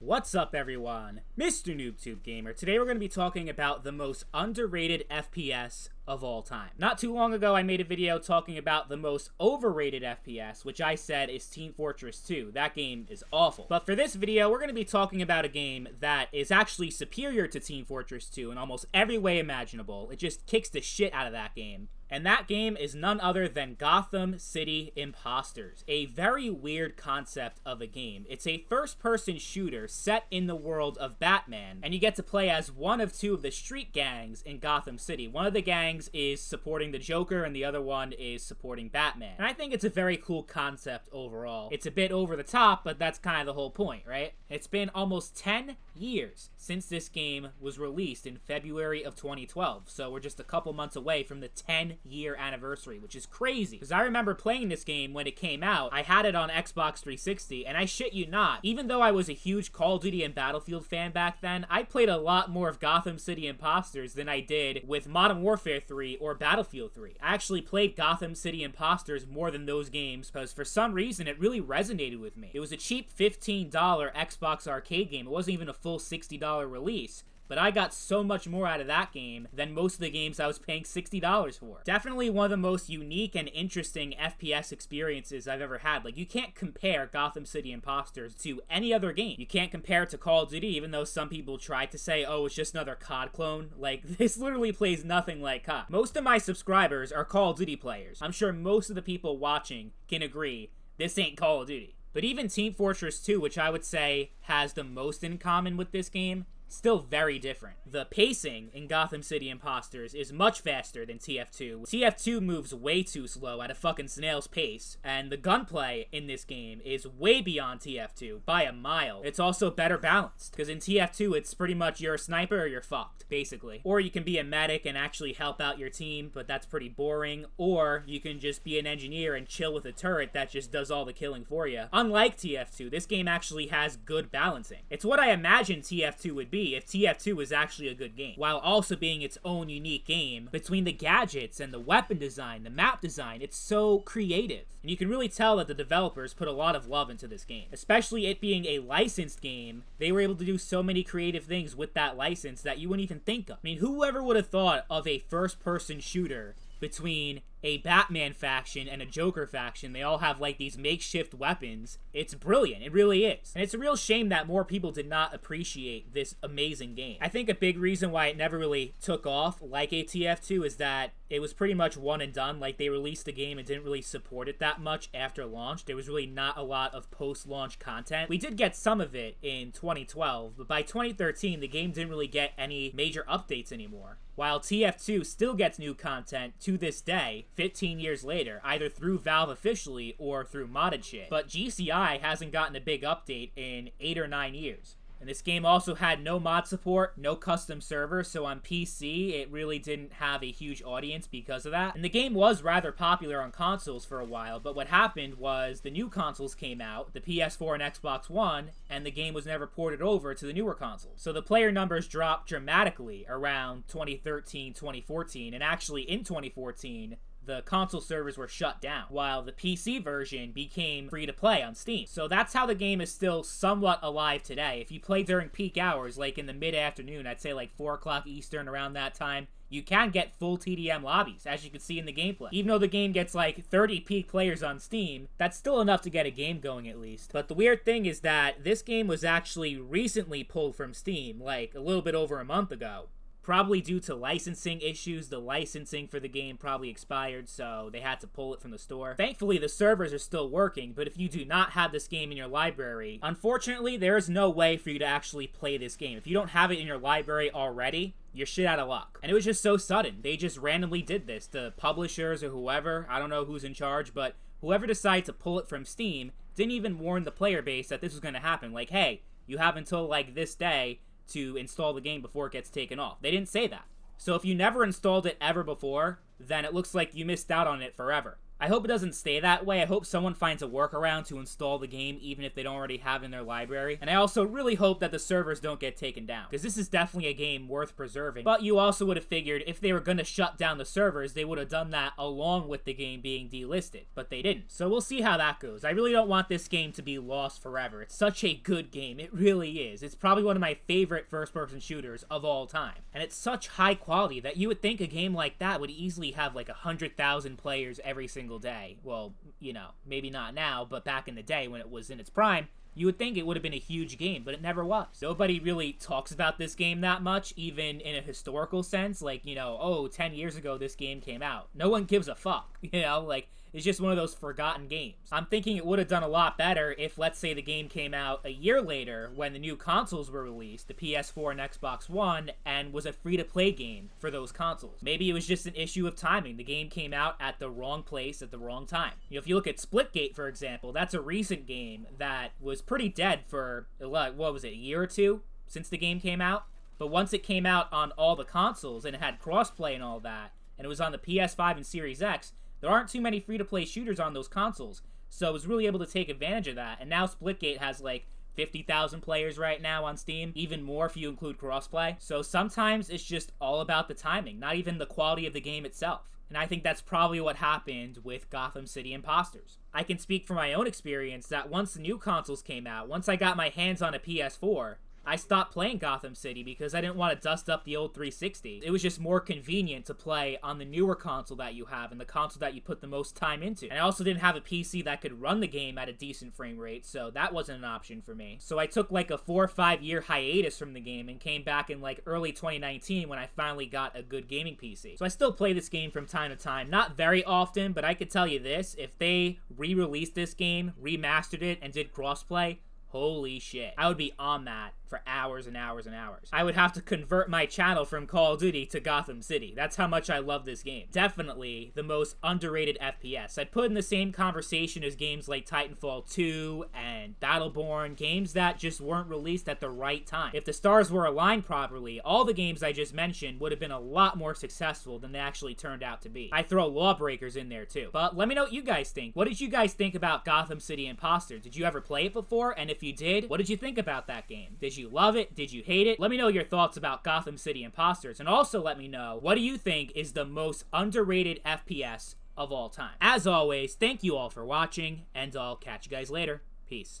What's up, everyone? Mr. NoobTube Gamer. Today we're going to be talking about the most underrated FPS of all time. Not too long ago, I made a video talking about the most overrated FPS, which I said is Team Fortress 2. That game is awful. But for this video, we're going to be talking about a game that is actually superior to Team Fortress 2 in almost every way imaginable. It just kicks the shit out of that game. And that game is none other than Gotham City Imposters, a very weird concept of a game. It's a first-person shooter set in the world of Batman, and you get to play as one of two of the street gangs in Gotham City. One of the gangs is supporting the Joker, and the other one is supporting Batman. And I think it's a very cool concept overall. It's a bit over the top, but that's kind of the whole point, right? It's been almost 10 years since this game was released in February of 2012, so we're just a couple months away from the 10-year anniversary, which is crazy. Because I remember playing this game when it came out. I had it on Xbox 360, and I shit you not, even though I was a huge Call of Duty and Battlefield fan back then, I played a lot more of Gotham City Imposters than I did with Modern Warfare 3 or Battlefield 3. I actually played Gotham City Imposters more than those games because for some reason it really resonated with me. It was a cheap $15 Xbox arcade game. It wasn't even a full $60 release. But I got so much more out of that game than most of the games I was paying $60 for. Definitely one of the most unique and interesting FPS experiences I've ever had. Like, you can't compare Gotham City Imposters to any other game. You can't compare it to Call of Duty, even though some people try to say, oh, it's just another COD clone. Like, this literally plays nothing like COD. Most of my subscribers are Call of Duty players. I'm sure most of the people watching can agree this ain't Call of Duty. But even Team Fortress 2, which I would say has the most in common with this game, still very different. The pacing in Gotham City Imposters is much faster than TF2. TF2 moves way too slow at a fucking snail's pace, and the gunplay in this game is way beyond TF2 by a mile. It's also better balanced, because in TF2 it's pretty much you're a sniper or you're fucked, basically. Or you can be a medic and actually help out your team, but that's pretty boring. Or you can just be an engineer and chill with a turret that just does all the killing for you. Unlike TF2, this game actually has good balancing. It's what I imagined TF2 would be if TF2 was actually a good game, while also being its own unique game. Between the gadgets and the weapon design, the map design, it's so creative. And you can really tell that the developers put a lot of love into this game. Especially it being a licensed game, they were able to do so many creative things with that license that you wouldn't even think of. I mean, whoever would have thought of a first-person shooter between a Batman faction and a Joker faction? They all have like these makeshift weapons. It's brilliant. It really is. And it's a real shame that more people did not appreciate this amazing game. I think a big reason why it never really took off like a TF2 is that it was pretty much one and done. Like, they released the game and didn't really support it that much after launch. There was really not a lot of post-launch content. We did get some of it in 2012, but by 2013, the game didn't really get any major updates anymore. While TF2 still gets new content to this day, 15 years later, either through Valve officially or through modded shit. But GCI hasn't gotten a big update in 8 or 9 years. And this game also had no mod support, no custom server, so on PC, it really didn't have a huge audience because of that. And the game was rather popular on consoles for a while, but what happened was the new consoles came out, the PS4 and Xbox One, and the game was never ported over to the newer consoles. So the player numbers dropped dramatically around 2013, 2014, and actually in 2014, the console servers were shut down, while the PC version became free to play on Steam. So that's how the game is still somewhat alive today. If you play during peak hours, like in the mid-afternoon, I'd say like 4 o'clock Eastern, around that time, you can get full TDM lobbies, as you can see in the gameplay. Even though the game gets like 30 peak players on Steam, that's still enough to get a game going at least. But the weird thing is that this game was actually recently pulled from Steam, like a little bit over a month ago. Probably due to licensing issues. The licensing for the game probably expired, so they had to pull it from the store. Thankfully, the servers are still working, but if you do not have this game in your library, unfortunately, there is no way for you to actually play this game. If you don't have it in your library already, you're shit out of luck. And it was just so sudden. They just randomly did this. The publishers or whoever, I don't know who's in charge, but whoever decided to pull it from Steam didn't even warn the player base that this was going to happen. Like, hey, you have until like this day to install the game before it gets taken off. They didn't say that. So if you never installed it ever before, then it looks like you missed out on it forever. I hope it doesn't stay that way. I hope someone finds a workaround to install the game even if they don't already have it in their library. And I also really hope that the servers don't get taken down, because this is definitely a game worth preserving. But you also would have figured if they were going to shut down the servers, they would have done that along with the game being delisted, but they didn't. So we'll see how that goes. I really don't want this game to be lost forever. It's such a good game. It really is. It's probably one of my favorite first-person shooters of all time. And it's such high quality that you would think a game like that would easily have like 100,000 players every single day. Well, you know, maybe not now, but back in the day when it was in its prime, you would think it would have been a huge game, but it never was. Nobody really talks about this game that much, even in a historical sense. Like, you know, oh, 10 years ago this game came out. No one gives a fuck, you know? Like, it's just one of those forgotten games. I'm thinking it would have done a lot better if, let's say, the game came out a year later when the new consoles were released, the PS4 and Xbox One, and was a free-to-play game for those consoles. Maybe it was just an issue of timing. The game came out at the wrong place at the wrong time. You know, if you look at Splitgate, for example, that's a recent game that was pretty dead for, what was it, a year or two since the game came out? But once it came out on all the consoles and it had crossplay and all that, and it was on the PS5 and Series X, there aren't too many free-to-play shooters on those consoles, so I was really able to take advantage of that. And now Splitgate has like 50,000 players right now on Steam, even more if you include crossplay. So sometimes it's just all about the timing, not even the quality of the game itself. And I think that's probably what happened with Gotham City Imposters. I can speak from my own experience that once the new consoles came out, once I got my hands on a PS4, I stopped playing Gotham City because I didn't want to dust up the old 360. It was just more convenient to play on the newer console that you have and the console that you put the most time into. And I also didn't have a PC that could run the game at a decent frame rate, so that wasn't an option for me. So I took like a 4 or 5 year hiatus from the game and came back in like early 2019 when I finally got a good gaming PC. So I still play this game from time to time, not very often, but I could tell you this, if they re-released this game, remastered it, and did crossplay, holy shit, I would be on that for hours and hours and hours. I would have to convert my channel from Call of Duty to Gotham City. That's how much I love this game. Definitely the most underrated FPS. I'd put in the same conversation as games like Titanfall 2 and Battleborn, games that just weren't released at the right time. If the stars were aligned properly, all the games I just mentioned would have been a lot more successful than they actually turned out to be. I throw Lawbreakers in there too. But let me know what you guys think. What did you guys think about Gotham City Imposters? Did you ever play it before? And if you did, what did you think about that game? Did you love it? Did you hate it? Let me know your thoughts about Gotham City Imposters, and also let me know, what do you think is the most underrated FPS of all time? As always, thank you all for watching, and I'll catch you guys later. Peace.